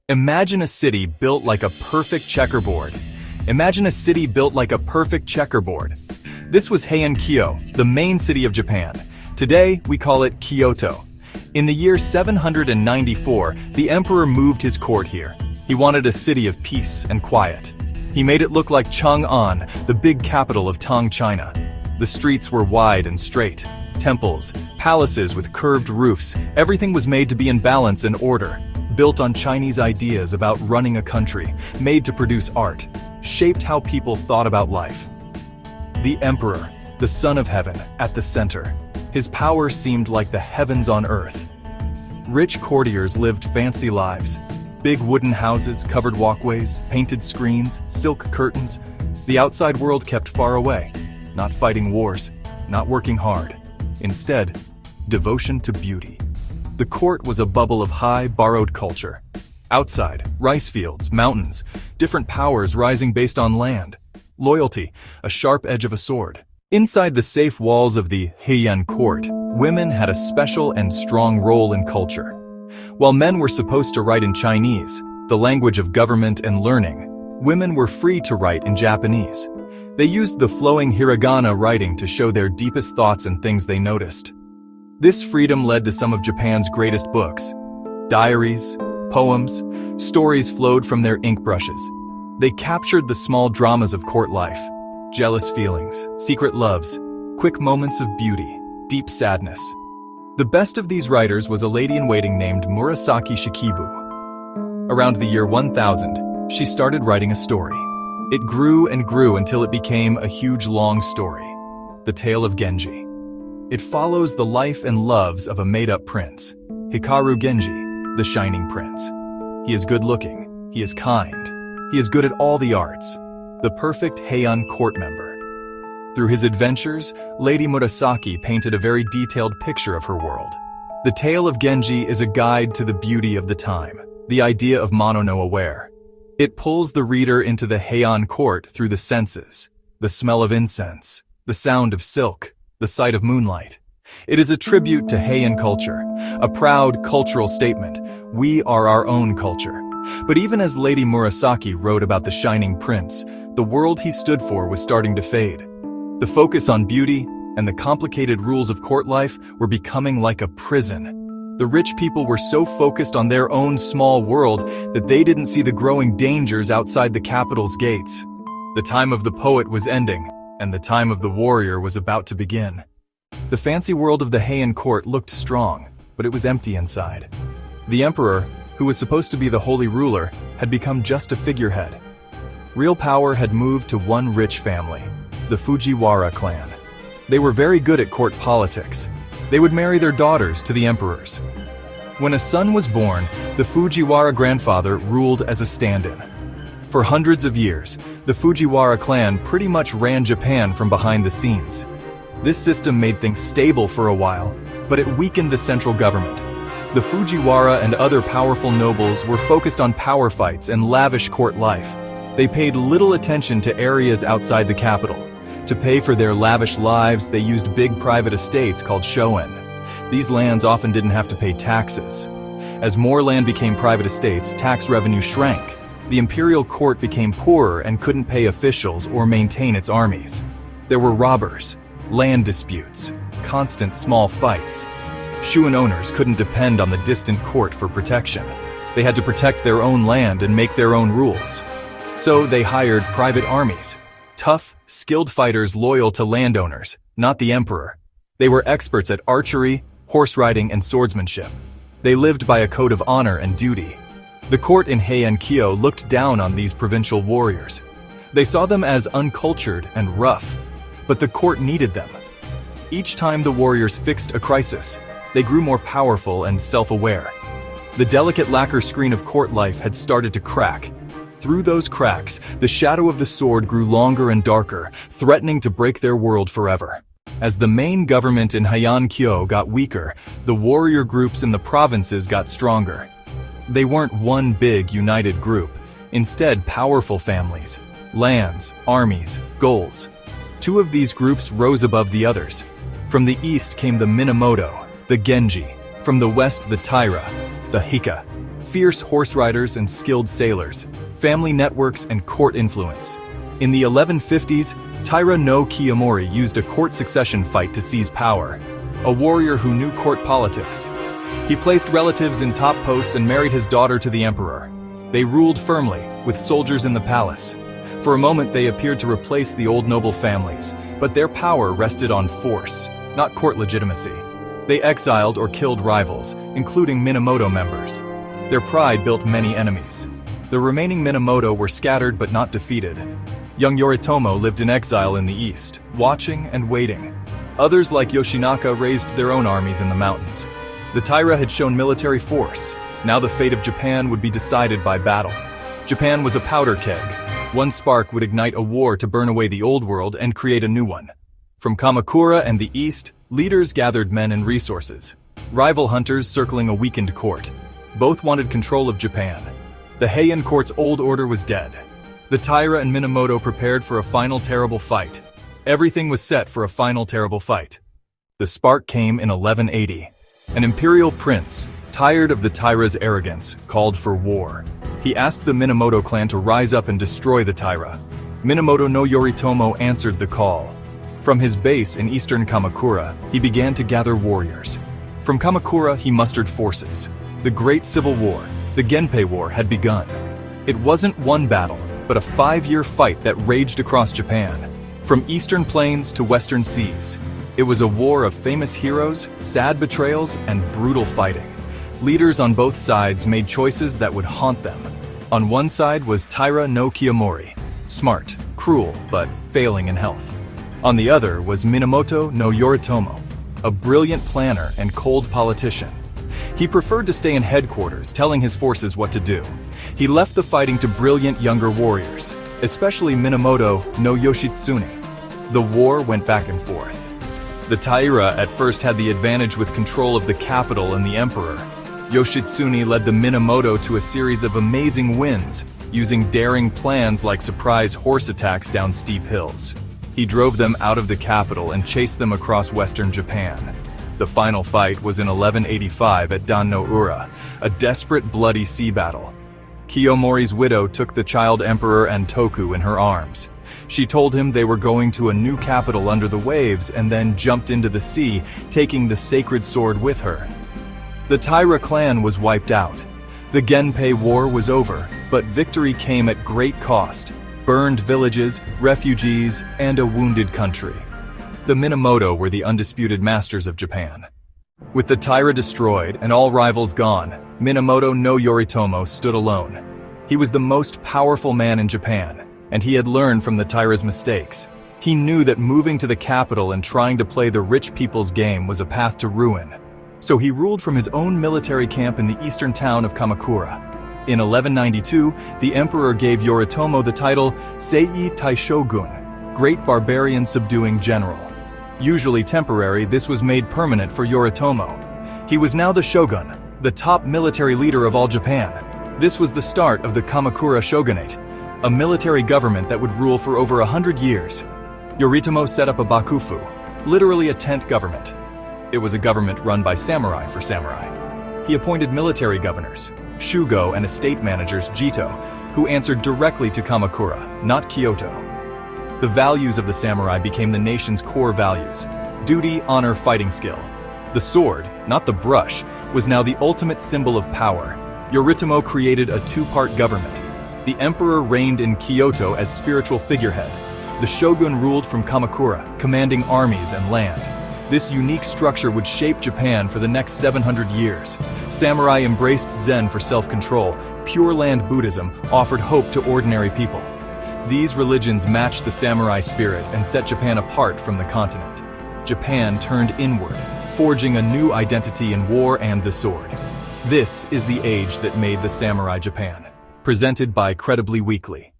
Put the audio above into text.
Imagine a city built like a perfect checkerboard. Imagine a city built like a perfect checkerboard. This was Heian, the main city of Japan. Today, we call it Kyoto. In the year 794, the emperor moved his court here. He wanted a city of peace and quiet. He made it look like Chang'an, the big capital of Tang China. The streets were wide and straight. Temples, palaces with curved roofs, everything was made to be in balance and order. Built on Chinese ideas about running a country, made to produce art, shaped how people thought about life. The emperor, the son of heaven, at the center. His power seemed like the heavens on earth. Rich courtiers lived fancy lives. Big wooden houses, covered walkways, painted screens, silk curtains. The outside world kept far away, not fighting wars, not working hard. Instead, devotion to beauty. The court was a bubble of high, borrowed culture. Outside, rice fields, mountains, different powers rising based on land. Loyalty, a sharp edge of a sword. Inside the safe walls of the Heian court, women had a special and strong role in culture. While men were supposed to write in Chinese, the language of government and learning, women were free to write in Japanese. They used the flowing hiragana writing to show their deepest thoughts and things they noticed. This freedom led to some of Japan's greatest books. Diaries, poems, stories flowed from their ink brushes. They captured the small dramas of court life, jealous feelings, secret loves, quick moments of beauty, deep sadness. The best of these writers was a lady-in-waiting named Murasaki Shikibu. Around the year 1000, she started writing a story. It grew and grew until it became a huge long story, the tale of Genji. It follows the life and loves of a made-up prince, Hikaru Genji, the shining prince. He is good-looking, he is kind, he is good at all the arts, the perfect Heian court member. Through his adventures, Lady Murasaki painted a very detailed picture of her world. The tale of Genji is a guide to the beauty of the time, the idea of mono no aware. It pulls the reader into the Heian court through the senses, the smell of incense, the sound of silk, the sight of moonlight. It is a tribute to Heian culture, a proud cultural statement. We are our own culture. But even as Lady Murasaki wrote about the shining prince, the world he stood for was starting to fade. The focus on beauty and the complicated rules of court life were becoming like a prison. The rich people were so focused on their own small world that they didn't see the growing dangers outside the capital's gates. The time of the poet was ending, and the time of the warrior was about to begin. The fancy world of the Heian court looked strong, but it was empty inside. The emperor, who was supposed to be the holy ruler, had become just a figurehead. Real power had moved to one rich family, the Fujiwara clan. They were very good at court politics. They would marry their daughters to the emperors. When a son was born, the Fujiwara grandfather ruled as a stand-in. For hundreds of years, the Fujiwara clan pretty much ran Japan from behind the scenes. This system made things stable for a while, but it weakened the central government. The Fujiwara and other powerful nobles were focused on power fights and lavish court life. They paid little attention to areas outside the capital. To pay for their lavish lives, they used big private estates called shogun. These lands often didn't have to pay taxes. As more land became private estates, tax revenue shrank. The imperial court became poorer and couldn't pay officials or maintain its armies. There were robbers, land disputes, constant small fights. Shogun owners couldn't depend on the distant court for protection. They had to protect their own land and make their own rules. So they hired private armies, tough, skilled fighters loyal to landowners, not the emperor. They were experts at archery, horse riding, and swordsmanship. They lived by a code of honor and duty. The court in Heian looked down on these provincial warriors. They saw them as uncultured and rough, but the court needed them. Each time the warriors fixed a crisis, they grew more powerful and self-aware. The delicate lacquer screen of court life had started to crack. Through those cracks, the shadow of the sword grew longer and darker, threatening to break their world forever. As the main government in Heian got weaker, the warrior groups in the provinces got stronger. They weren't one big, united group. Instead, powerful families, lands, armies, goals. Two of these groups rose above the others. From the east came the Minamoto, the Genji. From the west, the Taira, the Hika. fierce horse riders and skilled sailors, family networks and court influence. In the 1150s, Taira no Kiyomori used a court succession fight to seize power, a warrior who knew court politics. He placed relatives in top posts and married his daughter to the emperor. They ruled firmly, with soldiers in the palace. For a moment they appeared to replace the old noble families, but their power rested on force, not court legitimacy. They exiled or killed rivals, including Minamoto members. Their pride built many enemies. The remaining Minamoto were scattered but not defeated. Young Yoritomo lived in exile in the east, watching and waiting. Others like Yoshinaka raised their own armies in the mountains. The Taira had shown military force. Now the fate of Japan would be decided by battle. Japan was a powder keg. One spark would ignite a war to burn away the old world and create a new one. From Kamakura and the east, leaders gathered men and resources. Rival hunters circling a weakened court. Both wanted control of Japan. The Heian court's old order was dead. The Taira and Minamoto prepared for a final terrible fight. Everything was set for a final terrible fight. The spark came in 1180. An imperial prince, tired of the Taira's arrogance, called for war. He asked the Minamoto clan to rise up and destroy the Taira. Minamoto no Yoritomo answered the call. From his base in eastern Kamakura, he began to gather warriors. From Kamakura, he mustered forces. The Great Civil War, the Genpei War, had begun. It wasn't one battle, but a 5-year fight that raged across Japan. From eastern plains to western seas, it was a war of famous heroes, sad betrayals, and brutal fighting. Leaders on both sides made choices that would haunt them. On one side was Taira no Kiyomori, smart, cruel, but failing in health. On the other was Minamoto no Yoritomo, a brilliant planner and cold politician. He preferred to stay in headquarters, telling his forces what to do. He left the fighting to brilliant younger warriors, especially Minamoto no Yoshitsune. The war went back and forth. The Taira at first had the advantage with control of the capital and the emperor. Yoshitsune led the Minamoto to a series of amazing wins, using daring plans like surprise horse attacks down steep hills. He drove them out of the capital and chased them across western Japan. The final fight was in 1185 at Dan no Ura, a desperate, bloody sea battle. Kiyomori's widow took the child emperor and Toku in her arms. She told him they were going to a new capital under the waves and then jumped into the sea, taking the sacred sword with her. The Taira clan was wiped out. The Genpei War was over, but victory came at great cost. Burned villages, refugees, and a wounded country. The Minamoto were the undisputed masters of Japan. With the Taira destroyed and all rivals gone, Minamoto no Yoritomo stood alone. He was the most powerful man in Japan, and he had learned from the Taira's mistakes. He knew that moving to the capital and trying to play the rich people's game was a path to ruin. So he ruled from his own military camp in the eastern town of Kamakura. In 1192, the emperor gave Yoritomo the title Sei Taishogun, Great Barbarian Subduing General. Usually temporary, this was made permanent for Yoritomo. He was now the shogun, the top military leader of all Japan. This was the start of the Kamakura shogunate, a military government that would rule for over 100 years. Yoritomo set up a bakufu, literally a tent government. It was a government run by samurai for samurai. He appointed military governors, shugo and estate managers jito, who answered directly to Kamakura, not Kyoto. The values of the samurai became the nation's core values: duty, honor, fighting skill. The sword, not the brush, was now the ultimate symbol of power. Yoritomo created a two-part government. The emperor reigned in Kyoto as spiritual figurehead. The shogun ruled from Kamakura, commanding armies and land. This unique structure would shape Japan for the next 700 years. Samurai embraced Zen for self-control. Pure Land Buddhism offered hope to ordinary people. These religions matched the samurai spirit and set Japan apart from the continent. Japan turned inward, forging a new identity in war and the sword. This is the age that made the samurai Japan. Presented by Credibly Weekly.